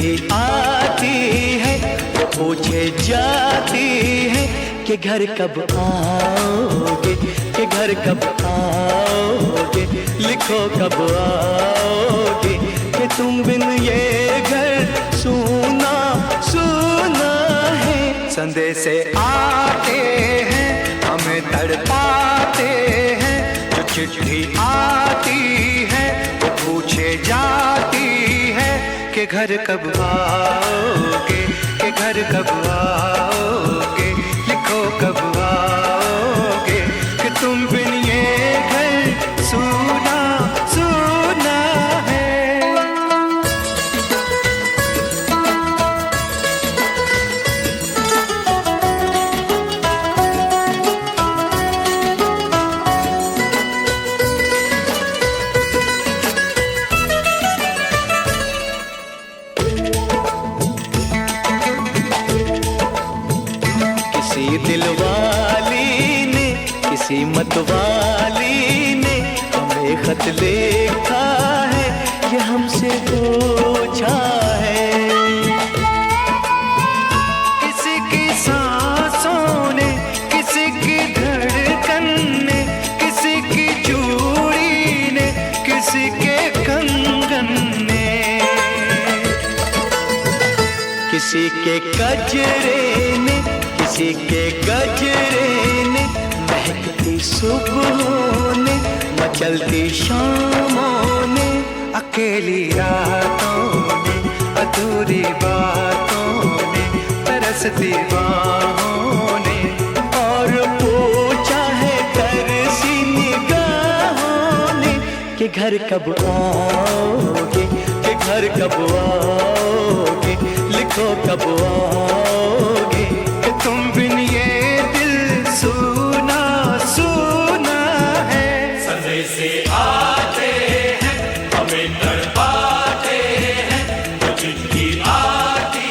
चिट्ठी आती है वो पूछे जाती है कि घर कब आओगे, कि घर कब आओगे, लिखो कब आओगे, कि तुम बिन ये घर सूना सूना है। संदेश आते हैं हमें तड़पाते हैं, जो चिट्ठी आती है वो पूछे जाती है कि घर कब आओगे, कि घर कब आओगे, लिखो कब आओगे, कि तुम बिन ये घर सूना सूना है। किसी दिलवाली ने, किसी मतवाली ने हमें खत लिखा है, ये हमसे पूछा है। किसी की सांसों ने, किसी की धड़कन ने, किसी की चूड़ी ने, किसी के कंगन ने, किसी के कजरे ने, किसी के गजरे ने, महकती सुबहों ने, मचलती शामों ने, अकेली रातों ने, अधूरी बातों ने, तरसती बाहों ने, और पूछा है तरसी निगाहों ने कि घर कब आओगे, कि घर कब आओगे, लिखो कब आओगे, कि तुम बिन ये दिल सूना सूना है। संदेश आते हैं हमें तड़पाते हैं, जो चिट्ठी आती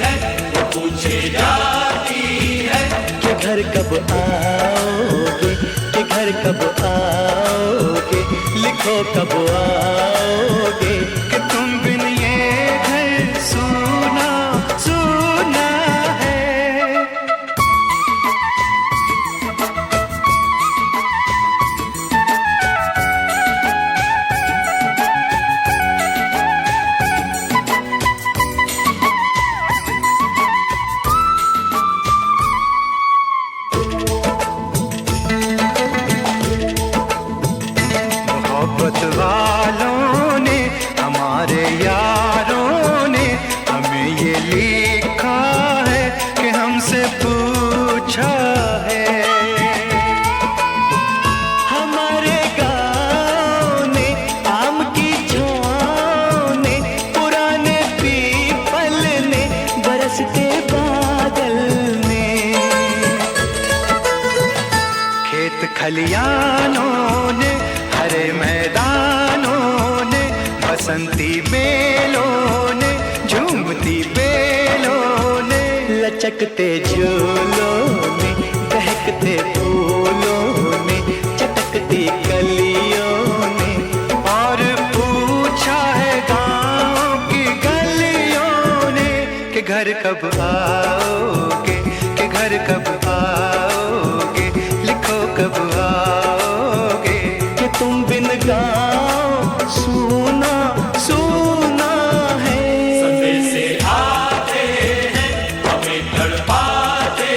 है वो पूछे जाती है कि घर कब आओगे, कि घर कब आओगे, लिखो कब आओगे, कि तुम बिन ये घर सूना सूना है। मोहब्बत वालों ने, हमारे यारों ने हमें ये लिखा है कि हमसे पूछा है। हमारे गाँव ने, आम की छाँव ने, पुराने पीपल ने, बरसते बादल ने, खेत खलियानों ने, हरे मैदानों ने, बसंती बेलों ने, झूमती बेलों ने, लचकते झूलों ने, दहकते फूलों ने, चटकती कलियों ने, और पूछा है गाँव की गलियों ने कि घर कब आओगे, कि घर कब आओगे, लिखो कब आओगे, कि तुम बिन गाँव सूना सूना है। संदेश आते हैं हमें तड़पाते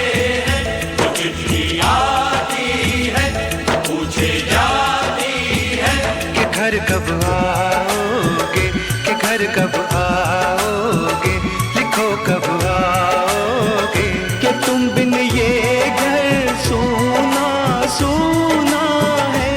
हैं, जो चिट्ठी आती है वो पूछे जाती है कि घर कब आओगे, कि घर कब आओगे, लिखो कब आओगे, कि तुम बिन ये घर सूना सूना है।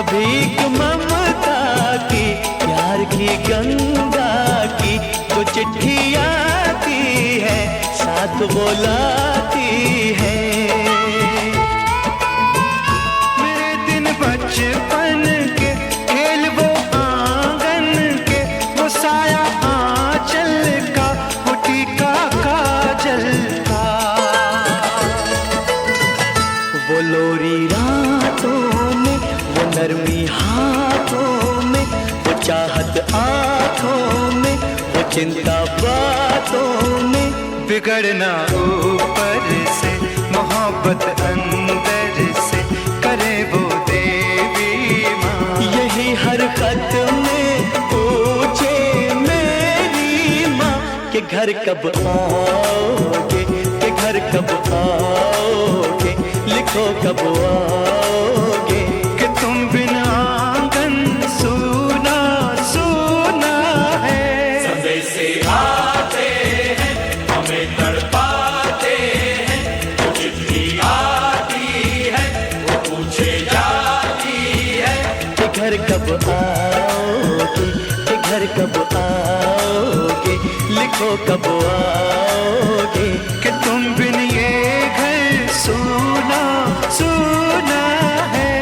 भीख ममता की, प्यार की गंगा की, तो चिट्ठी आती है साथ बोला बिगड़ना ऊपर से, मोहब्बत अंदर से करे वो देवी माँ। यही हर खत में पूछे मेरी माँ कि घर कब आओगे, कि घर कब आओगे, लिखो कब आओगे। कि तुम बिना आंगन सूना सूना है। संदेशे आते हैं हमें तड़पाते हैं, जो चिट्ठी आती है वो पूछे जाती है कि घर कब आओगे, कि घर कब आओगे, लिखो कब आओगे। कि तुम बिन ये घर सूना सूना है।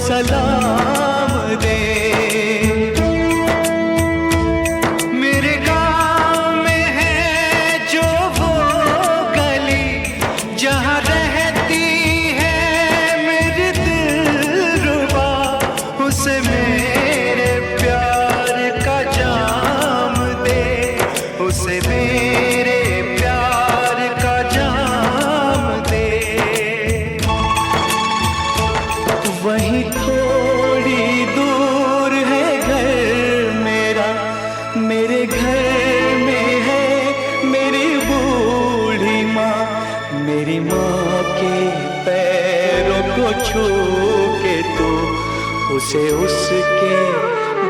सलाम दे। मेरे गाँव में है जो वो गली जहाँ रहती है मेरी दिलरुबा, उसे मेरे प्यार का जाम दे, उसे मेरे प्यार का जाम दे। वहीं थोड़ी दूर है घर मेरा, मेरे घर में है मेरी बूढ़ी माँ। मेरी माँ के पैरों को छू के तो उसे उसके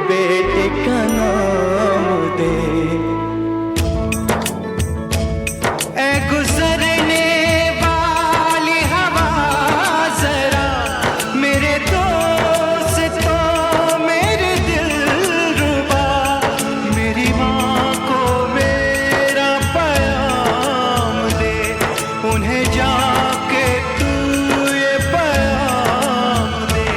बेटे का नाम दे। ऐ गुजरने वाली हवा जरा मेरे दोस्तों मेरे दिलरुबा, मेरी माँ को मेरा पैगाम दे, उन्हें जाके तू ये पैगाम दे।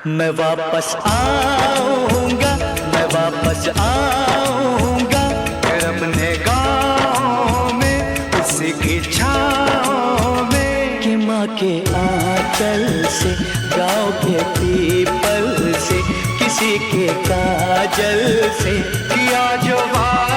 मैं वापस आऊंगा, मैं वापस आऊंगा, फिर अपने गाँव में उसी की छाँव में। कि माँ के आंचल से, गाँव के पीपल से, किसी के काजल से किया जो वादा